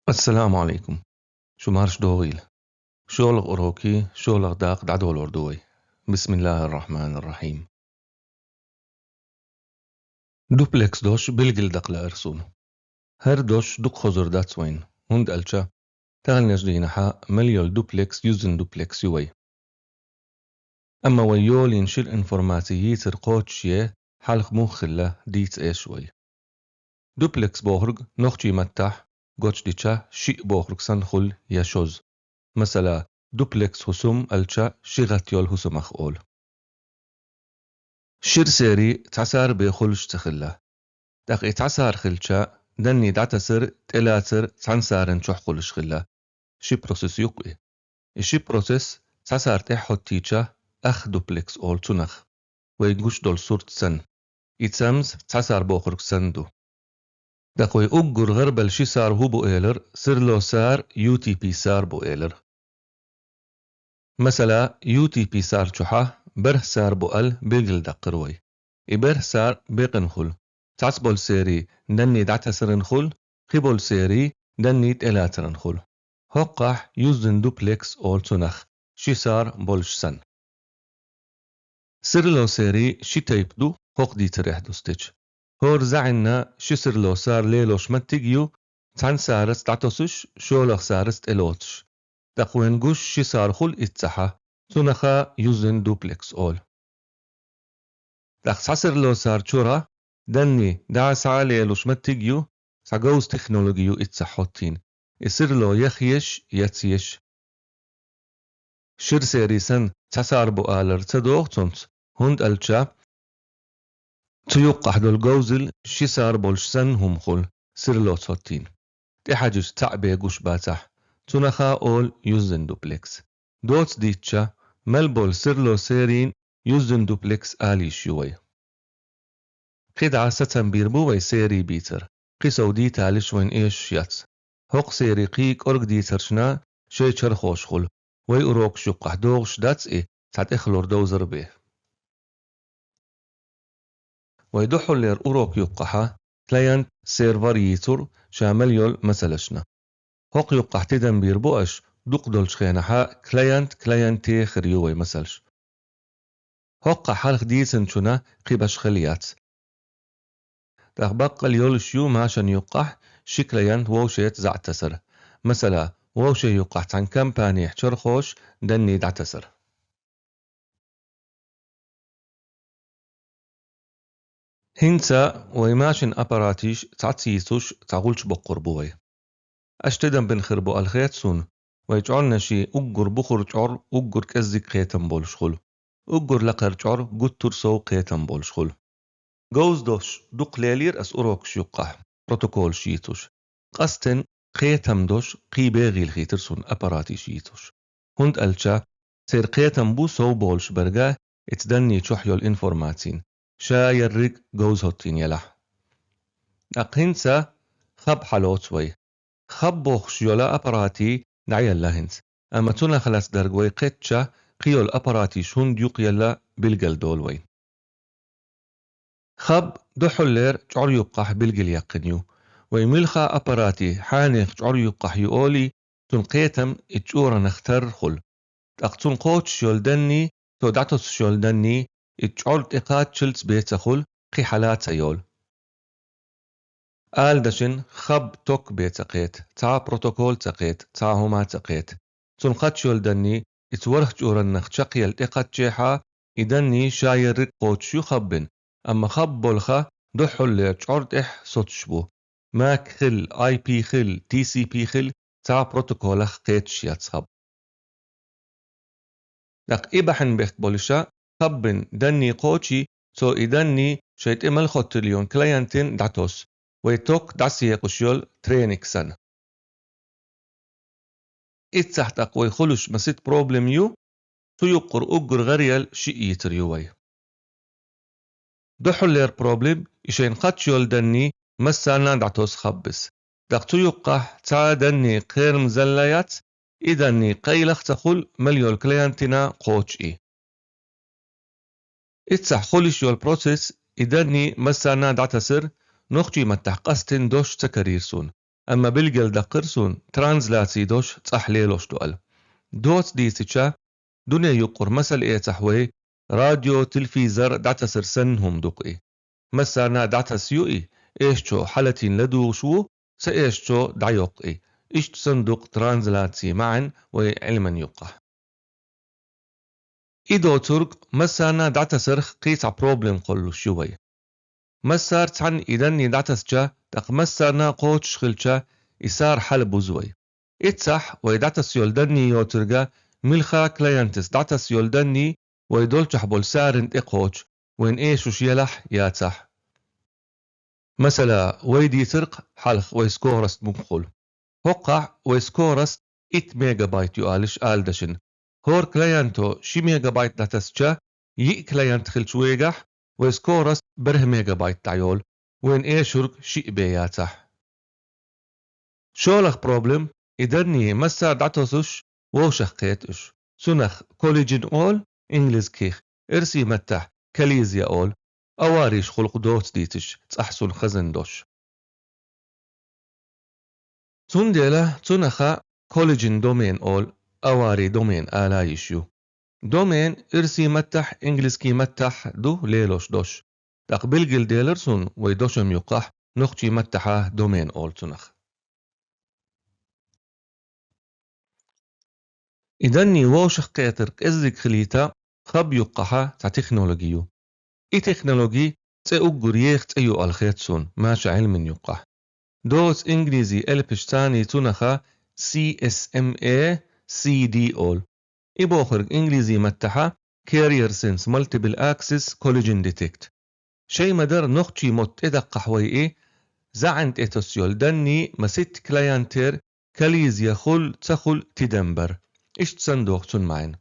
السلام عليكم. شو مارش دوغيل. شغل أوروكي شغل داق دعدول أردوي. بسم الله الرحمن الرحيم. دوبلكس دوش بلجل دقل أرسون. هر دوش دق خزر داتسوين. هند ألشا تغل نجدين حا مليول دوبلكس يوزن دوبلكس يوي. أما ويول ينشر انفورماتيي قوتشيه حلق مخلة ديتس إيشوي. دوبلكس بوهرج نوخشي متح قوتش ديشا شيء بوهرج سنخل يشوز. مثلا دوبلكس هسوم ألشا شغت يول هسوم أخول. شير سيري تعسار بيخلش تخلا دق تعسار خلشا دني دعتسر تلاتر تعنسارن شحقلش خلا شي بروسيس يقوي شي بروسيس تعسار تحط تيتشا أخ دوبلكس أول تنخ ويجوش دول صورت سن يتسمز تعسار بوخرك سندو دقوي أقر غربل شي سار هو بو إيلر سر لو سار يو تي بي سار بو إيلر مثلا يو تي بي سار شحا بره سار بو أل بيقل دقروي إبر سار بيقنخل تعصبول سيري دني دعتا سرنخل خيبول سيري دني تلاترنخل هقح يوزن دوبلكس أول تنخ شي سار بولش سن سرلو سيري شي تيبدو هق دي تريح دوستيج هور زعنا شي سرلو سار ليلوش متجيو تان سارس تعتوسش شولخ سارس تلوتش تقوين جوش شي سار خل اتسحا تنخا يوزن دوبلكس أول دخ سرلو سار چورا دني دع سعالي لوشمت تيجيو سعجوز تكنولوجيو اتسحوتين يصير له يخيش يتسيش شير سيريسن تسار بو آلر تدوغ تونت هند ألشا تيوقح دول جوزل شي سار بولشسن هم خل سير له تسوتين تحجج تعبي جوش باتح تنخا أول يوزن دوبلكس دوت ديتشا ملبول سير له سيرين يوزن دوبلكس آلي شوي خدعة ستن بيربو سيري بيتر قي سودي تالش وين إيش ياتس هق سيري قيك أرق ديتر شنا شي چر خوشخل وي أروك شقح دوغش داتس إيه تعت إخلور دوزر بيه ويدحل لير أروك يقحا كلاينت سيرفر ييتر شامل يول مسلشنا هق يقح تدن بيربوش دوق دولش خينحا كلاينتي خريوي مسلش هق حالخ ديتن شنا قيبش خليات تخبق اليول شيو ماشان يقح شكليان ووشيت زعتسر مثلا ووشي يقح عن كامباني حشر خوش دني دعتسر هنسا ويماشن أباراتيش تعتسيسوش تعقولش بقربوي أشتدن بنخربو الخيط سون ويجعلنا شي أقر بخر جعر أقر كزك خيتن بولشخل أقر لقر جعر قطر سو خيتن بولشخل جوز دوش دوق ليلير أس أوروك شيقح بروتوكول شيتوش قستن قيتم دوش قي باغي الخيترسون أباراتي شيتوش هند ألشا سير قيتم بو سو بولش برغا اتدني تشحيو الانفورماتين شا يرق جوز هوتين يلح أقهنسا خب حلوتوي خب بوخش يولا أباراتي دعي اللهنس أما تنا خلاص درقوي قيتشا قيو الأباراتي شون ديوق يلا بالقل دولوين خب دحلر جعر يقح بالجل يقنيو ويملخا أباراتي حانيخ جعر يقح يقولي تنقيتم اتجورا نختر خل تقتن قوتش يولدني تودعتس شولدني اتجعر تقات شلت بيت خل قي حالات سيول آل دشن خب توك بيت قيت تا بروتوكول تقيت تا هما تقيت تنقات شولدني اتورخ جورا نختشقي التقات جيحا إدني شاير قوتش يخبن أما خب بولخا دحل جعرد إح صوتشبو ماك خل آي بي خل تي سي بي خل تا بروتوكولخ قيتش يتصخب لق إبحن بيخت بولشا خبن دني قوتشي سو إدني شيت إمل خوتليون كلاينتين دعتوس ويتوك دعسي قشيول ترينيك سن إتسحت أقوي خلوش مسيت بروبلم يو تيقر أقر غريال شيء يتريوي دحلير بروبلم إشين قاتشيول دني مسانا دعتوس خبس دقتو يقح تا دني قير مزليات إدني قيلخ تخل مليول كليانتنا قوتش إي إتسح خلش يول بروسيس إدني مسانا دعتسر نخجي متحقستن دوش تكريرسون أما بالجل دقرسون ترانزلاتي دوش تصحليلوش دوال دوت ديتشا دنيا يقر مسل إيه تحوي راديو تلفزر دعتا سرسنهم دقي مسارنا دعتا سيوئي إيشتو حالتين لدو شو سإيشتو دعيوقي إشت صندوق ترانزلاتي معا وعلما يقع إيدو ترك مسارنا دعتا سرخ قيتع بروبلم قلو شوي مسار تحن إدني دعتا سجا دق مسارنا قوتش خلشا إسار حل بوزوي إتسح ويدعتا سيولدني يوترغا ملخا كلاينتس دعتا سيولدني ويدولش حبول سارن إقوتش وين إيشو شيلح ياتح مثلا ويدي ترق حلخ ويسكورست مقخل هقع ويسكورست 8 ميجا بايت يقالش آلدشن هور كلاينتو شي ميجا بايت داتسجا يي كلاينت خلش ويجح ويسكورست بره ميجا بايت تعيول وين إيشورك شي بياتح شولخ بروبلم إدرني مسار دعتوسش ووشخ قيتش سنخ كوليجين أول إنجليز كيخ إرسي متح كاليزيا أول أواريش خلق دوت ديتش تأحسن خزن دوش تنديلا تنخا كوليجين دومين أول أواري دومين آلايشيو دومين إرسي متح إنجليز كي متح دو ليلوش دوش تقبل جل ديلرسون ويدوشم يقح نخشي متحه دومين أول تنخ إدني ووشخ قيتر إزيك خليتا خب يقحا تا تكنولوجيو إي تكنولوجي تأجر يخت أيو الخيتسون ماشا علم يقح دوت إنجليزي البشتاني تنخا CSMA CD-all إبوخر إنجليزي متحا Carrier Sense Multiple Access Collagen Detect شي مدر نخشي مت إدق حويئي زعنت إتوسيول دني مسيت كلاينتير كاليزيا خل تخل تدنبر إيش تصندوق معين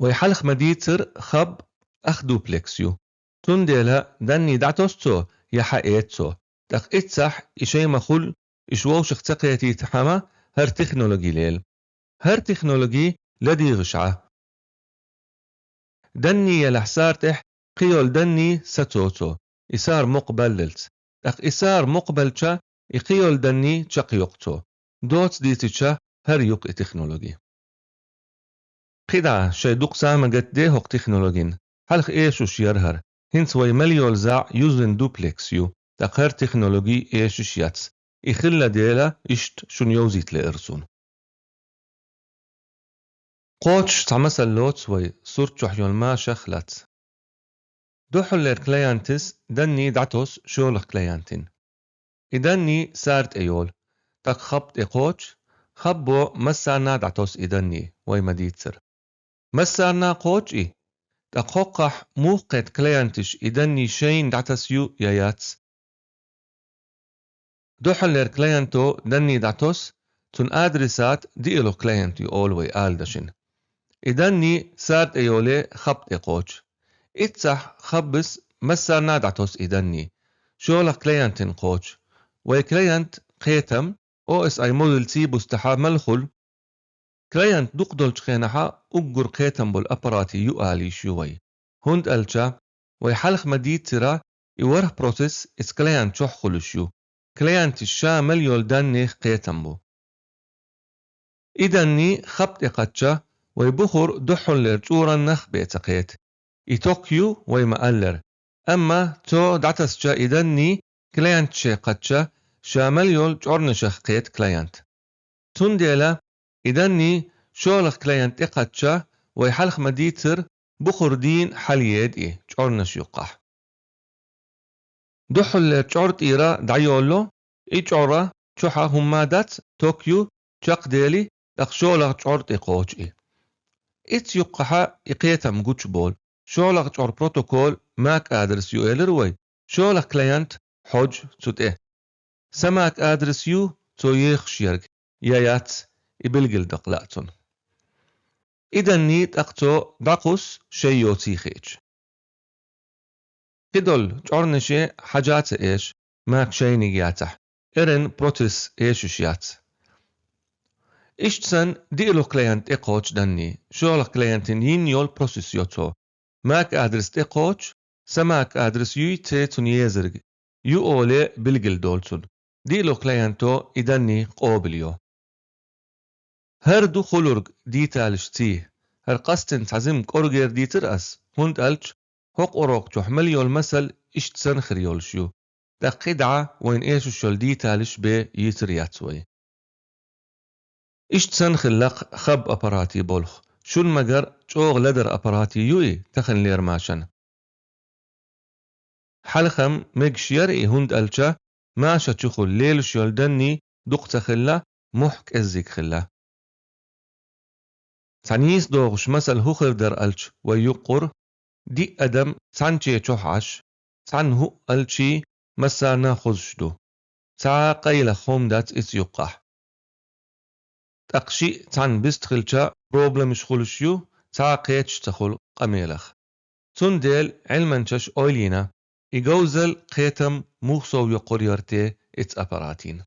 ويحلخ مديتر خب أخدو بلكسيو تنديلا دني دعتوستو يحقيتسو دق إتسح إشي مخل إشووش اختقيتي تحما هر تكنولوجي ليل هر تكنولوجي لدي غشعة دني يلحسارتح قيول دني ستوتو إسار مقبل للت دق إسار مقبل إقيول دني يقتو دوت ديتشا هر يق تكنولوجي قدع شي دوق سامة قد دي هق تكنولوجين حلق إيشو شيرهر هنس وي مليول زع يوزن دوبلكسيو دقهر تكنولوجي إيشو شياتس إخلا ديلا إشت شون يوزيت لإرسون قوتش تعمسل لوتس وي صورت شحيون ما شخلت دوحل لير كلايانتس دني دعتوس شولخ كلايانتين إدني سارت أيول تك خبط إقوتش خبو مسارنا دعتوس إدني وي مديتسر مسارنا قوتش إيه تقوقح موقت كلايانتش إدني شين دعتسيو ياياتس دوحل لير كلايانتو دني دعتوس تن آدرسات ديلو كلايانتي أولوي آلدشن إدني سارت أيولي خبط إقوتش إتسح خبس مسارنا دعتوس إدني شولخ كلايانتين قوتش وي كلايانت قيتم OSI موديل تي بستحا ملخل كلايانت دقدل خينحا أجر قيتم بالأبراتي يؤالي شوي هند ألشا ويحلخ مديد ترا يوره بروسيس إس كلايانت شحخل شو كلايانت الشا مليول دانيخ قيتم بو إدني خبط إقاتشا ويبخر دحل لرجورا نخ بيتقيت إتوكيو ويمألر أما تو دعتسجا إدني كلايانت شي قاتشا شامليول جورنشخ قيت كلايانت تنديلا إدني شولخ كلايانت إقاتشا ويحلخ مديتر بخر دين حليد إيه جورنش يقح دحل جورت إيرا دعيولو إي جورا جوحا همادات توكيو جاق ديلي دق شولخ جورت إقوش إيه إت يقحا إقيتم جوش بول شولخ جور بروتوكول ماك آدرس يو إلروي شولخ كلايانت حج سود إيه سماك آدرس يو تو يخش يرق يايات إبلغل دقلاتون إذن نيت أقتو دقوس شيو تيخيج قدول جورنشي حاجات إيش ماك شيني ياتح إرن بروتس إيش شيات إشتسن ديلو كلاينت إقوش دني شولخ كلاينتين ينيول بروسيس يوتو ماك آدرس إقوش سماك آدرس يو تيتون يزرق يو أولي بلغل دولتون ديلو كليانتو إدني قوبليو هردو خلورج دي تالش تيه هرقستن تعزم كورجير دي ترأس هند ألش هوق أوروك تحمليو المثل إشت سنخريولشيو دا قدعة وين إيشو شول دي تالش بي يترياتوي إشت سنخلق خب أباراتي بولخ شون مجر شوغ لدر أباراتي يوي تخن لير ماشن حلخم ميج يرئي هند ألشا ماشا تشخل ليل شول دني دق تخلا محك أزيك خلا تعنيس دوغش مثل هوخر در ألش ويقر دي أدم تعنشي تشوحش تعن هو ألشي مسا ناخذش دو تا قيل خوم دات إس يقح تقشي تعن بستخلشا بروبلم شخلشيو تا قيتش تخل قميلخ تندل علما تش أولينا إجوزل قيتم موخصو يقر يرتي إتس أباراتين